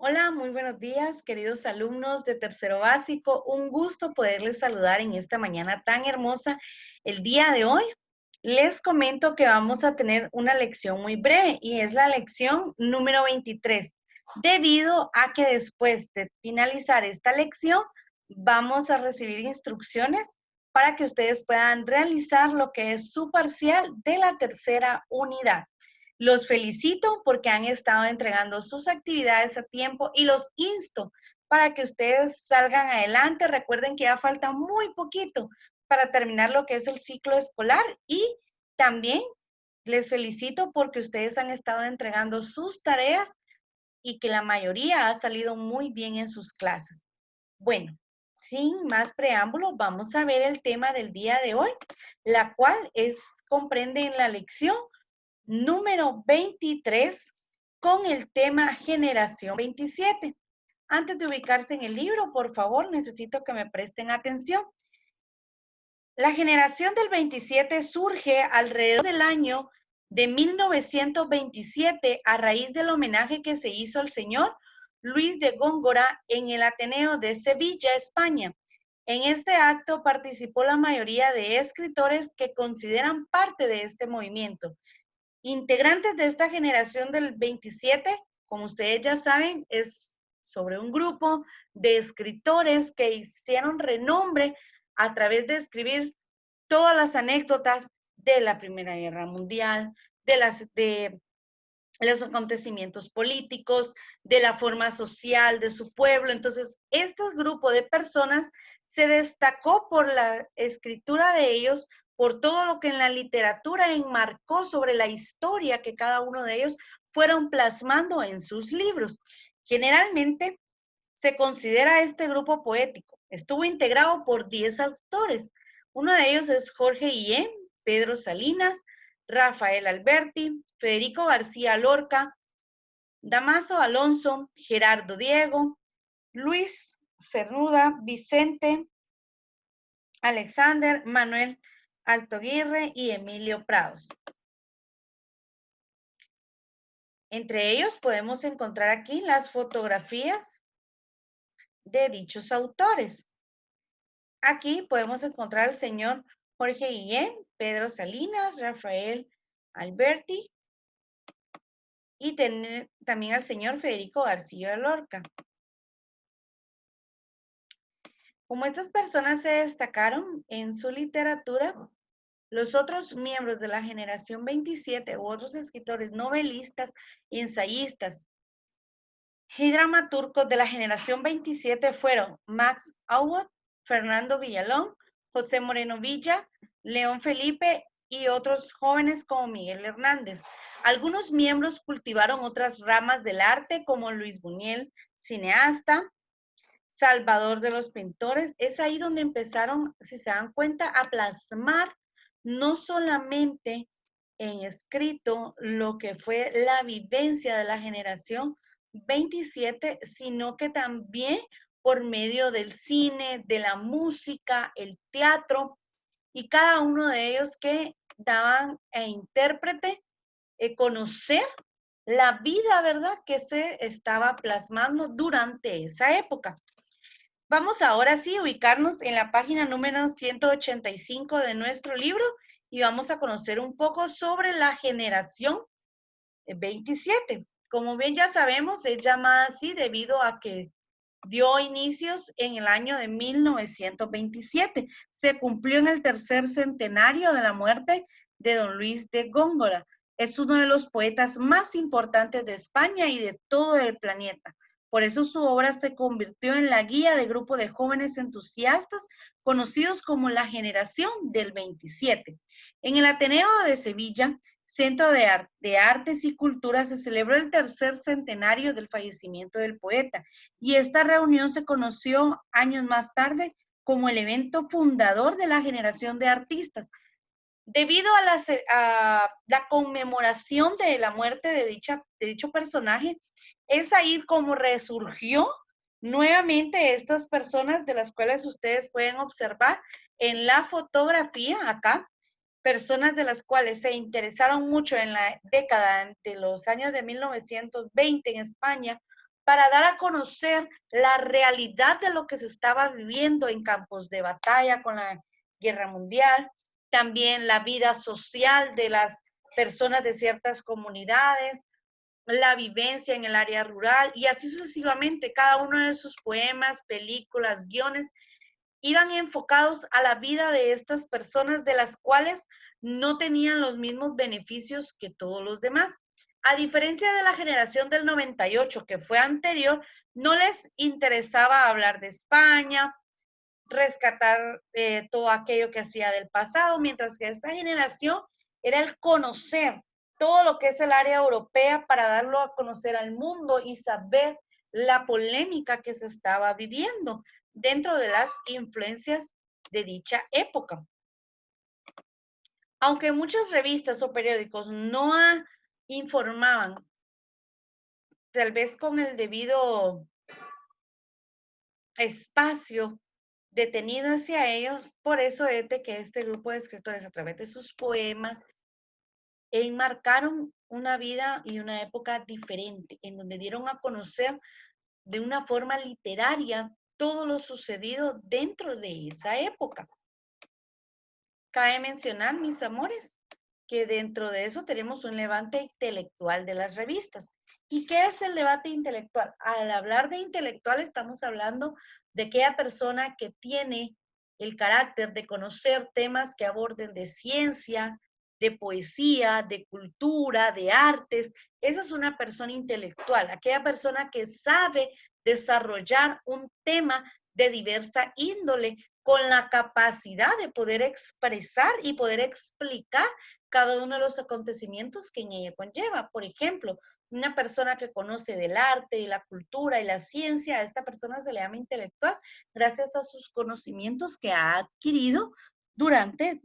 Hola, muy buenos días, queridos alumnos de tercero básico. Un gusto poderles saludar en esta mañana tan hermosa. El día de hoy les comento que vamos a tener una lección muy breve y es la lección número 23. Debido a que después de finalizar esta lección, vamos a recibir instrucciones para que ustedes puedan realizar lo que es su parcial de la tercera unidad. Los felicito porque han estado entregando sus actividades a tiempo y los insto para que ustedes salgan adelante. Recuerden que ya falta muy poquito para terminar lo que es el ciclo escolar y también les felicito porque ustedes han estado entregando sus tareas y que la mayoría ha salido muy bien en sus clases. Bueno, sin más preámbulo, vamos a ver el tema del día de hoy, la cual comprende en la lección número 23 con el tema Generación 27. Antes de ubicarse en el libro, por favor, necesito que me presten atención. La generación del 27 surge alrededor del año de 1927 a raíz del homenaje que se hizo al señor Luis de Góngora en el Ateneo de Sevilla, España. En este acto participó la mayoría de escritores que consideran parte de este movimiento. Integrantes de esta generación del 27, como ustedes ya saben, es sobre un grupo de escritores que hicieron renombre a través de escribir todas las anécdotas de la Primera Guerra Mundial, de los acontecimientos políticos, de la forma social de su pueblo. Entonces, este grupo de personas se destacó por la escritura de ellos, por todo lo que en la literatura enmarcó sobre la historia que cada uno de ellos fueron plasmando en sus libros. Generalmente se considera este grupo poético. Estuvo integrado por 10 autores. Uno de ellos es Jorge Guillén, Pedro Salinas, Rafael Alberti, Federico García Lorca, Damaso Alonso, Gerardo Diego, Luis Cernuda, Vicente Alexander, Manuel Altoguirre y Emilio Prados. Entre ellos podemos encontrar aquí las fotografías de dichos autores. Aquí podemos encontrar al señor Jorge Guillén, Pedro Salinas, Rafael Alberti y también al señor Federico García Lorca. Como estas personas se destacaron en su literatura, los otros miembros de la generación 27 u otros escritores novelistas, ensayistas y dramaturgos de la generación 27 fueron Max Auer, Fernando Villalón, José Moreno Villa, León Felipe y otros jóvenes como Miguel Hernández. Algunos miembros cultivaron otras ramas del arte como Luis Buñuel, cineasta, Salvador de los Pintores. Es ahí donde empezaron, si se dan cuenta, a plasmar no solamente en escrito lo que fue la vivencia de la generación 27, sino que también por medio del cine, de la música, el teatro, y cada uno de ellos que daban a intérprete conocer la vida, ¿verdad?, que se estaba plasmando durante esa época. Vamos ahora sí a ubicarnos en la página número 185 de nuestro libro y vamos a conocer un poco sobre la generación 27. Como bien ya sabemos, es llamada así debido a que dio inicios en el año de 1927. Se cumplió en el tercer centenario de la muerte de don Luis de Góngora. Es uno de los poetas más importantes de España y de todo el planeta. Por eso su obra se convirtió en la guía de grupo de jóvenes entusiastas conocidos como la generación del 27. En el Ateneo de Sevilla, Centro de Artes y Cultura, se celebró el tercer centenario del fallecimiento del poeta y esta reunión se conoció años más tarde como el evento fundador de la generación de artistas. Debido a la conmemoración de la muerte de dicho personaje, es ahí como resurgió nuevamente estas personas de las cuales ustedes pueden observar en la fotografía acá, personas de las cuales se interesaron mucho en la década de los años de 1920 en España para dar a conocer la realidad de lo que se estaba viviendo en campos de batalla con la guerra mundial, también la vida social de las personas de ciertas comunidades, la vivencia en el área rural y así sucesivamente. Cada uno de sus poemas, películas, guiones iban enfocados a la vida de estas personas de las cuales no tenían los mismos beneficios que todos los demás. A diferencia de la generación del 98, que fue anterior, no les interesaba hablar de España, rescatar todo aquello que hacía del pasado, mientras que esta generación era el conocer todo lo que es el área europea para darlo a conocer al mundo y saber la polémica que se estaba viviendo dentro de las influencias de dicha época. Aunque muchas revistas o periódicos no informaban, tal vez con el debido espacio detenido hacia ellos, por eso es de que este grupo de escritores, a través de sus poemas, enmarcaron una vida y una época diferente, en donde dieron a conocer de una forma literaria todo lo sucedido dentro de esa época. Cabe mencionar, mis amores, que dentro de eso tenemos un levante intelectual de las revistas. ¿Y qué es el debate intelectual? Al hablar de intelectual estamos hablando de aquella persona que tiene el carácter de conocer temas que aborden de ciencia, de poesía, de cultura, de artes. Esa es una persona intelectual, aquella persona que sabe desarrollar un tema de diversa índole, con la capacidad de poder expresar y poder explicar cada uno de los acontecimientos que en ella conlleva. Por ejemplo, una persona que conoce del arte y la cultura y la ciencia, a esta persona se le llama intelectual gracias a sus conocimientos que ha adquirido durante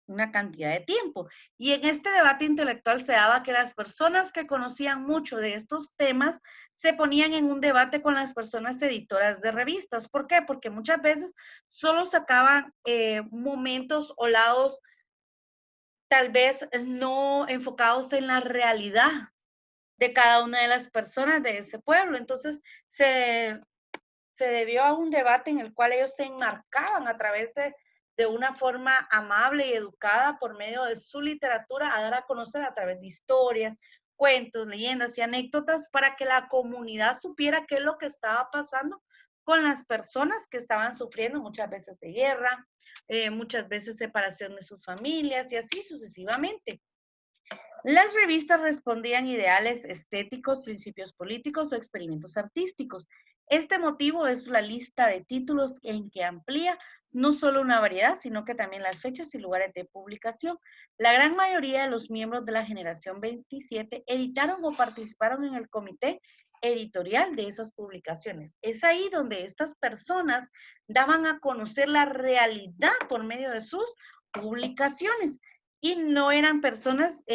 una cantidad de tiempo. Y en este debate intelectual se daba que las personas que conocían mucho de estos temas se ponían en un debate con las personas editoras de revistas. ¿Por qué? Porque muchas veces solo sacaban momentos o lados tal vez no enfocados en la realidad de cada una de las personas de ese pueblo. Entonces se debió a un debate en el cual ellos se enmarcaban a través de una forma amable y educada por medio de su literatura a dar a conocer a través de historias, cuentos, leyendas y anécdotas para que la comunidad supiera qué es lo que estaba pasando con las personas que estaban sufriendo muchas veces de guerra, muchas veces separación de sus familias y así sucesivamente. Las revistas respondían ideales estéticos, principios políticos o experimentos artísticos. Este motivo es la lista de títulos en que amplía no solo una variedad, sino que también las fechas y lugares de publicación. La gran mayoría de los miembros de la generación 27 editaron o participaron en el comité editorial de esas publicaciones. Es ahí donde estas personas daban a conocer la realidad por medio de sus publicaciones y no eran personas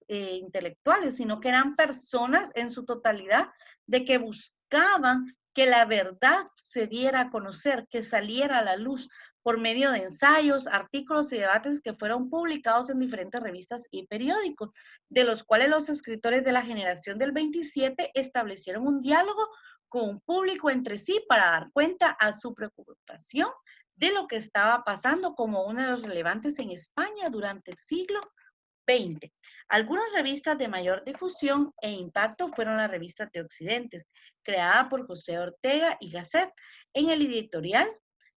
intelectuales, sino que eran personas en su totalidad de que buscaban que la verdad se diera a conocer, que saliera a la luz por medio de ensayos, artículos y debates que fueron publicados en diferentes revistas y periódicos, de los cuales los escritores de la generación del 27 establecieron un diálogo con un público entre sí para dar cuenta a su preocupación de lo que estaba pasando como uno de los relevantes en España durante el siglo XX. Algunas revistas de mayor difusión e impacto fueron las revistas de Occidentes, creada por José Ortega y Gasset en el editorial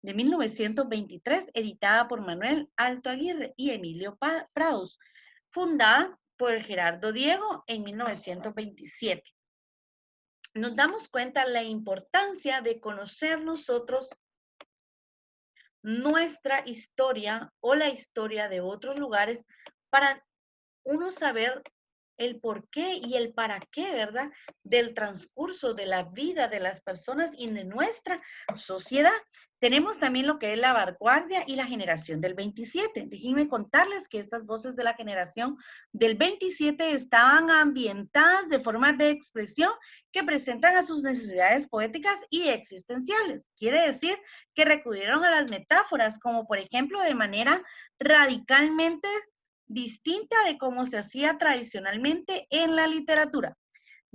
de 1923, editada por Manuel Alto Aguirre y Emilio Prados, fundada por Gerardo Diego en 1927. Nos damos cuenta de la importancia de conocer nosotros nuestra historia o la historia de otros lugares para uno saber el por qué y el para qué, ¿verdad? Del transcurso de la vida de las personas y de nuestra sociedad. Tenemos también lo que es la vanguardia y la generación del 27. Déjenme contarles que estas voces de la generación del 27 estaban ambientadas de formas de expresión que presentan a sus necesidades poéticas y existenciales. Quiere decir que recurrieron a las metáforas, como por ejemplo de manera radicalmente distinta de cómo se hacía tradicionalmente en la literatura.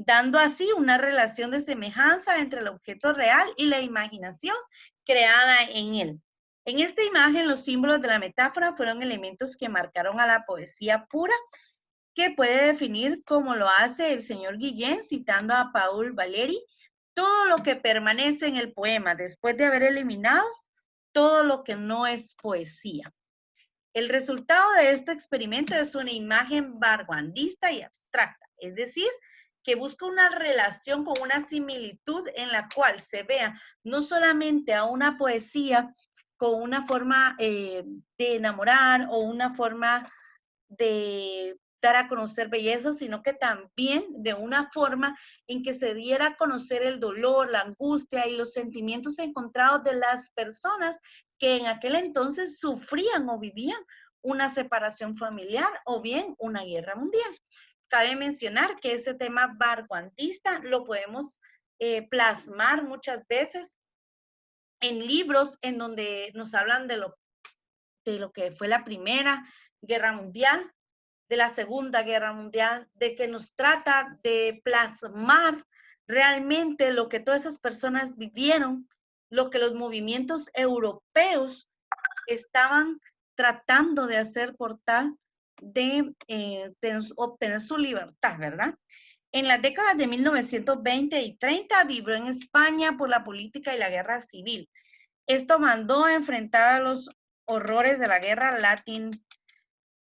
dando así una relación de semejanza entre el objeto real y la imaginación creada en él. En esta imagen, los símbolos de la metáfora fueron elementos que marcaron a la poesía pura, que puede definir como lo hace el señor Guillén, citando a Paul Valéry: todo lo que permanece en el poema después de haber eliminado todo lo que no es poesía. El resultado de este experimento es una imagen vanguardista y abstracta, es decir, que busca una relación con una similitud en la cual se vea no solamente a una poesía con una forma de enamorar o una forma de dar a conocer belleza, sino que también de una forma en que se diera a conocer el dolor, la angustia y los sentimientos encontrados de las personas que en aquel entonces sufrían o vivían una separación familiar o bien una guerra mundial. Cabe mencionar que ese tema vanguardista lo podemos plasmar muchas veces en libros en donde nos hablan de lo que fue la Primera Guerra Mundial, de la Segunda Guerra Mundial, de que nos trata de plasmar realmente lo que todas esas personas vivieron, lo que los movimientos europeos estaban tratando de hacer por tal de obtener su libertad, ¿verdad? En las décadas de 1920 y 30 vivió en España por la política y la guerra civil. Esto mandó a enfrentar a los horrores de la guerra latín,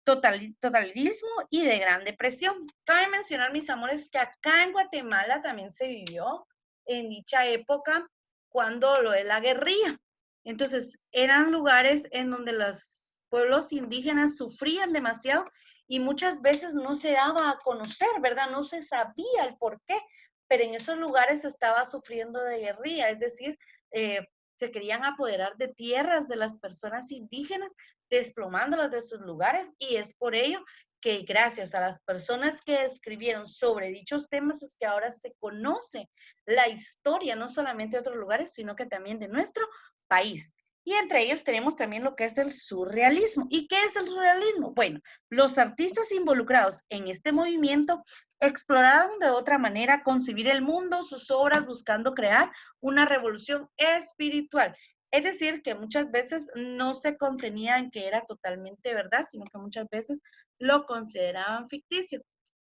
totalitarismo y de Gran Depresión. Cabe mencionar, mis amores, que acá en Guatemala también se vivió en dicha época cuando lo de la guerrilla. Entonces, eran lugares en donde los pueblos indígenas sufrían demasiado y muchas veces no se daba a conocer, ¿verdad? No se sabía el por qué, pero en esos lugares se estaba sufriendo de guerrilla, es decir, se querían apoderar de tierras de las personas indígenas, desplomándolas de sus lugares, y es por ello que gracias a las personas que escribieron sobre dichos temas es que ahora se conoce la historia, no solamente de otros lugares, sino que también de nuestro país. Y entre ellos tenemos también lo que es el surrealismo. ¿Y qué es el surrealismo? Bueno, los artistas involucrados en este movimiento exploraron de otra manera concebir el mundo, sus obras, buscando crear una revolución espiritual. Es decir, que muchas veces no se contenía en que era totalmente verdad, sino que muchas veces lo consideraban ficticio.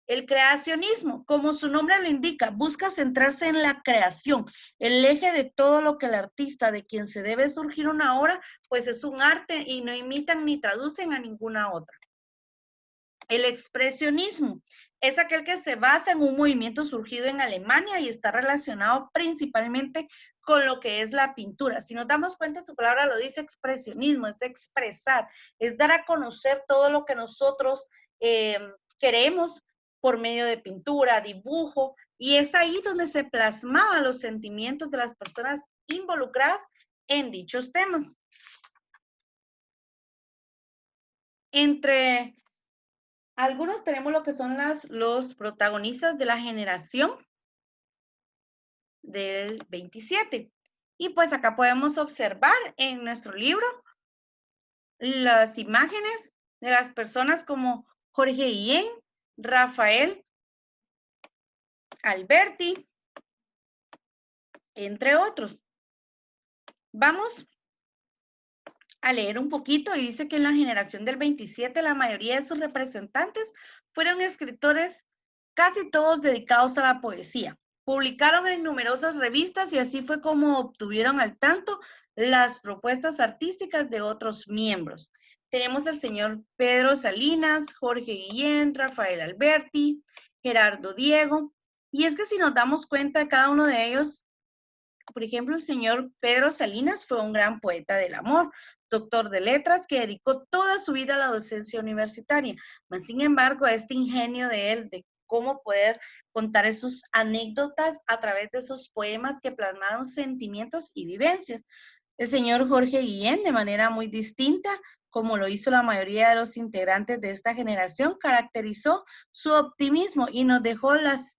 El creacionismo, como su nombre lo indica, busca centrarse en la creación, el eje de todo lo que el artista de quien se debe surgir una obra, pues es un arte y no imitan ni traducen a ninguna otra. El expresionismo es aquel que se basa en un movimiento surgido en Alemania y está relacionado principalmente con lo que es la pintura. Si nos damos cuenta, su palabra lo dice: expresionismo, es expresar, es dar a conocer todo lo que nosotros queremos por medio de pintura, dibujo, y es ahí donde se plasmaban los sentimientos de las personas involucradas en dichos temas. Entre algunos tenemos lo que son los protagonistas de la generación del 27. Y pues acá podemos observar en nuestro libro las imágenes de las personas como Jorge Guillén, Rafael Alberti, entre otros. Vamos a leer un poquito, y dice que en la generación del 27 la mayoría de sus representantes fueron escritores, casi todos dedicados a la poesía. Publicaron en numerosas revistas y así fue como obtuvieron al tanto las propuestas artísticas de otros miembros. Tenemos al señor Pedro Salinas, Jorge Guillén, Rafael Alberti, Gerardo Diego, y es que si nos damos cuenta, cada uno de ellos, por ejemplo, el señor Pedro Salinas fue un gran poeta del amor, doctor de letras, que dedicó toda su vida a la docencia universitaria. Mas, sin embargo, este ingenio de él, de cómo poder contar sus anécdotas a través de esos poemas que plasmaron sentimientos y vivencias. El señor Jorge Guillén, de manera muy distinta, como lo hizo la mayoría de los integrantes de esta generación, caracterizó su optimismo y nos dejó las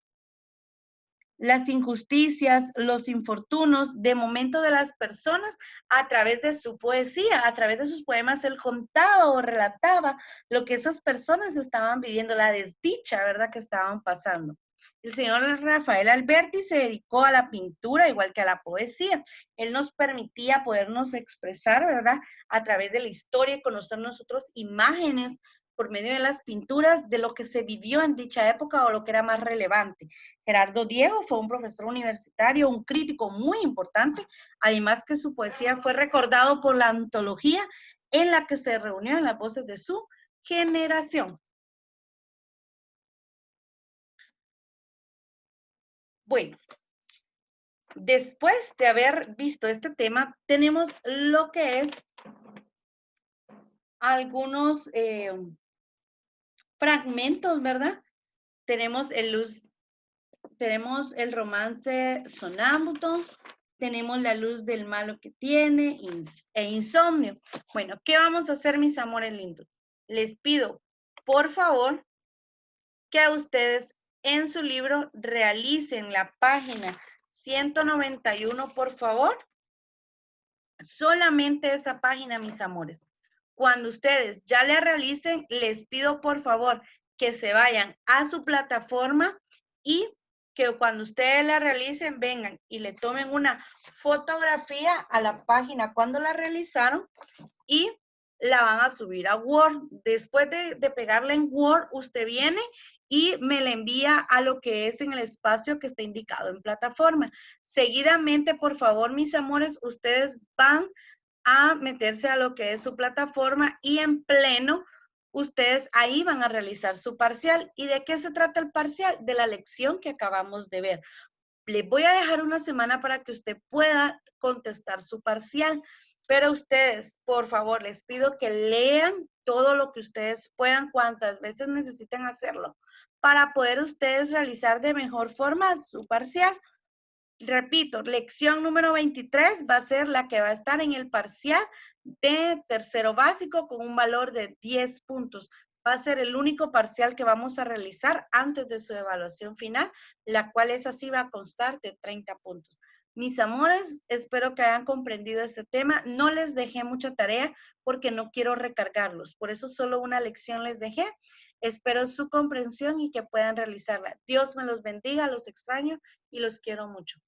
injusticias, los infortunios de momento de las personas a través de su poesía, a través de sus poemas. Él contaba o relataba lo que esas personas estaban viviendo, la desdicha, ¿verdad?, que estaban pasando. El señor Rafael Alberti se dedicó a la pintura igual que a la poesía. Él nos permitía podernos expresar, ¿verdad? A través de la historia y conocer nosotros imágenes por medio de las pinturas de lo que se vivió en dicha época o lo que era más relevante. Gerardo Diego fue un profesor universitario, un crítico muy importante, además que su poesía fue recordado por la antología en la que se reunían las voces de su generación. Bueno, después de haber visto este tema, tenemos lo que es algunos fragmentos, ¿verdad? Tenemos tenemos el romance sonámbulo, tenemos la luz del malo que tiene e insomnio. Bueno, ¿qué vamos a hacer, mis amores lindos? Les pido, por favor, que a ustedes en su libro realicen la página 191, por favor. Solamente esa página, mis amores. Cuando ustedes ya la realicen, les pido por favor que se vayan a su plataforma y que cuando ustedes la realicen, vengan y le tomen una fotografía a la página cuando la realizaron y la van a subir a Word. Después de pegarla en Word, usted viene y me la envía a lo que es en el espacio que está indicado en plataforma. Seguidamente, por favor, mis amores, ustedes van a meterse a lo que es su plataforma y en pleno, ustedes ahí van a realizar su parcial. ¿Y de qué se trata el parcial? De la lección que acabamos de ver. Les voy a dejar una semana para que usted pueda contestar su parcial, pero ustedes, por favor, les pido que lean todo lo que ustedes puedan, cuantas veces necesiten hacerlo, para poder ustedes realizar de mejor forma su parcial. Repito, lección número 23 va a ser la que va a estar en el parcial de tercero básico con un valor de 10 puntos. Va a ser el único parcial que vamos a realizar antes de su evaluación final, la cual es así, va a constar de 30 puntos. Mis amores, espero que hayan comprendido este tema. No les dejé mucha tarea porque no quiero recargarlos. Por eso solo una lección les dejé. Espero su comprensión y que puedan realizarla. Dios me los bendiga, los extraño y los quiero mucho.